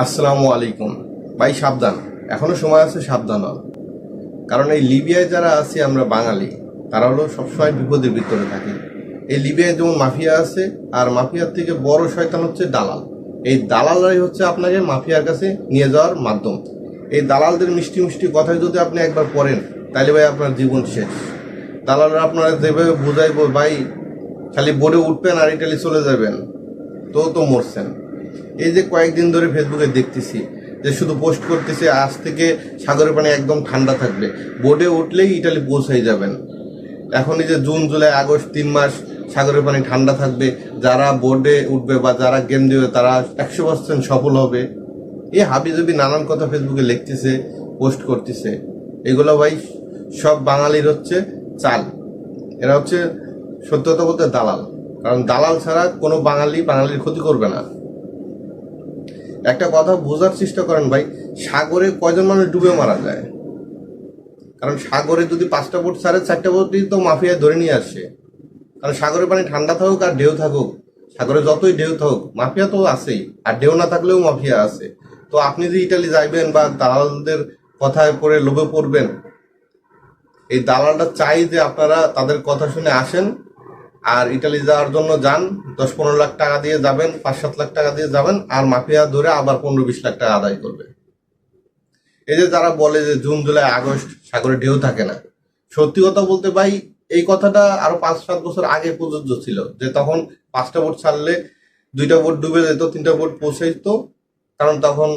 আসসালামু আলাইকুম। ভাই সাবধান, এখনো সময় আছে, সাবধান হন। কারণ এই লিবিয়ায় যারা আছি আমরা বাঙালি, তারা হলো সবসময় বিপদের ভিতরে থাকে। এই লিবিয়ায় যেমন মাফিয়া আছে, আর মাফিয়ার থেকে বড় শয়তান হচ্ছে দালাল। এই দালালরাই হচ্ছে আপনাকে মাফিয়ার কাছে নিয়ে যাওয়ার মাধ্যম। এই দালালদের মিষ্টি মিষ্টি কথায় যদি আপনি একবার পড়েন, তাহলে ভাই আপনার জীবন শেষ। দালালরা আপনারা যেভাবে বুঝাইবো ভাই, খালি বোর্ডে উঠবেন আর ইটালি চলে যাবেন, তো মরছেন। এই যে কয়েকদিন ধরে ফেসবুকে দেখতেছি যে শুধু পোস্ট করতেছে আজ থেকে সাগরের পানি একদম ঠান্ডা থাকবে, বোর্ডে উঠলেই ইটালি পৌঁছাই যাবেন। এখন এই যে জুন জুলাই আগস্ট 3 মাস সাগরের পানি ঠান্ডা থাকবে, যারা বোর্ডে উঠবে বা যারা গেম দেবে তারা 100% সফল হবে। এই হাবিজাবি নানান কথা ফেসবুকে লিখতেছে, পোস্ট করতেছে। এগুলো ভাই সব বাঙালির হচ্ছে চাল। এরা হচ্ছে সত্যতা বলতে দালাল। কারণ দালাল ছাড়া কোনো বাঙালির ক্ষতি করবে না। একটা কথা বোঝার চেষ্টা করেন ভাই, সাগরে কয়জন মানুষ ডুবে মারা যায়? কারণ সাগরে যদি 5টা বোট ছাড়ে, 4টা বোটই তো মাফিয়া ধরে নিয়ে আসে। কারণ সাগরের পানি ঠান্ডা থাকুক আর ঢেউ থাকুক, সাগরে যতই ঢেউ থাকুক মাফিয়া তো আছেই, আর ঢেউ না থাকলেও মাফিয়া আছে। তো আপনি যে ইটালি যাইবেন বা দালালদের কথায় পড়ে লোভে পড়বেন, এই দালালটা চাই যে আপনারা তাদের কথা শুনে আসেন আর ইটালি যাওয়ার জন্য যান। 10-15 লাখ টাকা দিয়ে যাবেন, 5-7 লাখ টাকা দিয়ে যাবেন, আর মাফিয়া ধরে আবার 15-20 লাখ টাকা আদায় করবে। এই যে যারা বলে যে জুন জুলাই আগস্ট সাগরে ঢেউ থাকে না, সত্যি কথা বলতে ভাই এই কথাটা আরো 5-7 বছর আগে প্রযোজ্য ছিল, যে তখন 5টা বোট ছাড়লে 2টা বোট ডুবে যেত, 3টা বোট পৌঁছাইতো, কারণ তখন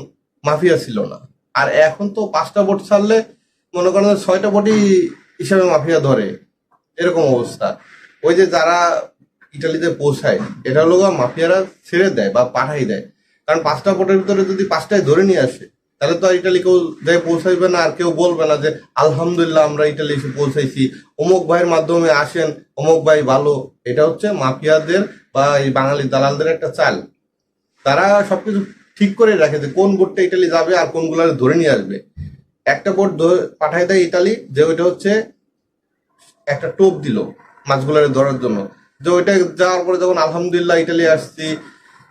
মাফিয়া ছিল না। আর এখন তো 5টা বোট ছাড়লে মনে করেন 6টা বোটই হিসাবে মাফিয়া ধরে, এরকম অবস্থা। ওই যে যারা ইটালিতে পৌঁছায়, এটা হলো মাফিয়ারা ছেড়ে দেয় বা পাঠাই দেয়। কারণ 5টা বোটের ভিতরে যদি 5টায় ধরে নিয়ে আসে, তাহলে তো আর ইটালি কেউ যাই পৌঁছাইবে না, আর কেউ বলবে না যে আলহামদুলিল্লাহ আমরা ইটালি এসে পৌঁছাইছি, অমুক ভাইয়ের মাধ্যমে আসেন, অমুক ভাই ভালো। এটা হচ্ছে মাফিয়াদের বা এই বাঙালি দালালদের একটা চাল। তারা সবকিছু ঠিক করে রাখে যে কোন বোটটা ইটালি যাবে আর কোনগুলো ধরে নিয়ে আসবে। একটা বোট পাঠাই দেয় ইটালি, যে ওইটা হচ্ছে একটা টোপ দিল মাছগুলোর ধরার জন্য, যে ওইটা যাওয়ার পরে যখন আলহামদুলিল্লাহ ইটালি আসছি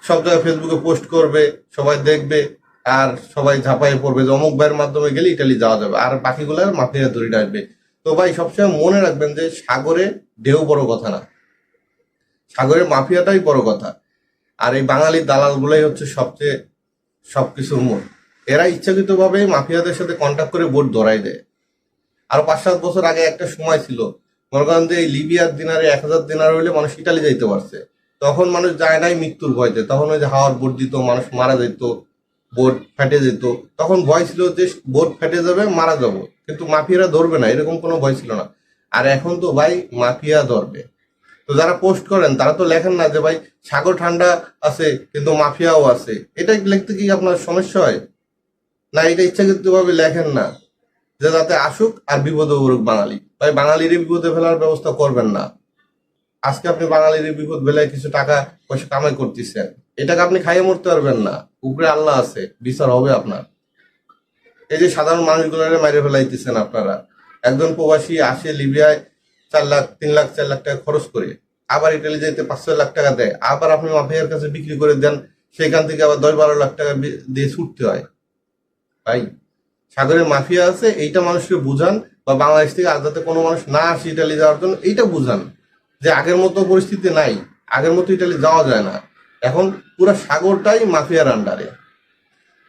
সব জায়গায় ফেসবুকে পোস্ট করবে, সবাই দেখবে, আর সবাই ঝাঁপাই পড়বে যে অমুক ভাইয়ের মাধ্যমে গেলে ইটালি যাওয়া যাবে, আর বাকিগুলোর মাফিয়া ধরে আসবে। তো ভাই সবসময় মনে রাখবেন যে সাগরে ঢেউ বড় কথা না, সাগরের মাফিয়াটাই বড় কথা। আর এই বাঙালি দালালগুলাই হচ্ছে সবচেয়ে সবকিছুর মূল। এরা ইচ্ছাকৃতভাবে মাফিয়াদের সাথে কন্ট্যাক্ট করে বোট ধরাই দেয়। আর 5-7 বছর আগে একটা সময় ছিল, মনে করেন যে এই লিবিয়ার দিনারে 1000 দিনার হইলে মানুষ ইটালি যাইতে পারছে। তখন মানুষ যায় নাই মৃত্যুর ভয়তে, তখন ওই যে হাওয়ার বোট দিত, মানুষ মারা যেত, বোট ফেটে যেত। তখন ভয় ছিল যে বোট ফেটে যাবে, মারা যাব, কিন্তু মাফিয়ারা ধরবে না, এরকম কোনো ভয় ছিল না। আর এখন তো ভাই মাফিয়া ধরবে। তো যারা পোস্ট করেন তারা তো লেখেন না যে ভাই সাগর ঠান্ডা আছে কিন্তু মাফিয়াও আছে। এটা লিখতে কি আপনার সমস্যা হয়? না, এটা ইচ্ছাকৃত ভাবে লেখেন না যে যাতে আসুক আর বিপদে পড়ুক বাঙালি। ভাই বাঙালির বিপদে ফেলার ব্যবস্থা করবেন না। আজকে আপনি বাঙালির বিপদ বেলায় কিছু টাকা পয়সা কামাই করতেছেন, এটাকে আপনি খাইয়ে মরতে পারবেন না। উপরে আল্লাহ আছে, বিচার হবে আপনার। এই যে সাধারণ মানুষগুলোরে মাইরে ফেলাইতেছেন আপনারা। একজন প্রবাসী আসে লিবিয়ায় 4 লাখ 3 লাখ 4 লাখ টাকা খরচ করে, আবার ইটালি যেতে 5-6 লাখ টাকা দেয়, আবার আপনি মাফিয়ার কাছে বিক্রি করে দেন, সেখান থেকে আবার 10-12 লাখ টাকা দিয়ে ছুটতে হয়। ভাই সাগরে মাফিয়া আছে, এইটা মানুষকে বুঝান, বা বাংলাদেশ থেকে আর যাতে কোনো মানুষ না আসে ইটালি যাওয়ার জন্য, এইটা বুঝান যে আগের মতো পরিস্থিতি নাই, আগের মতো ইটালি যাওয়া যায় না, এখন পুরো সাগরটাই মাফিয়ার আন্ডারে।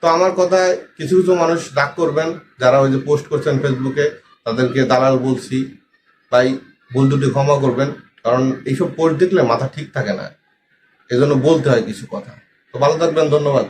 তো আমার কথায় কিছু কিছু মানুষ রাগ করবেন, যারা ওই যে পোস্ট করছেন ফেসবুকে, তাদেরকে দালাল বলছি। ভাই ভুল দুটি ক্ষমা করবেন, কারণ এইসব পোস্ট দেখলে মাথা ঠিক থাকে না, এজন্য বলতে হয় কিছু কথা। তো ভালো থাকবেন, ধন্যবাদ।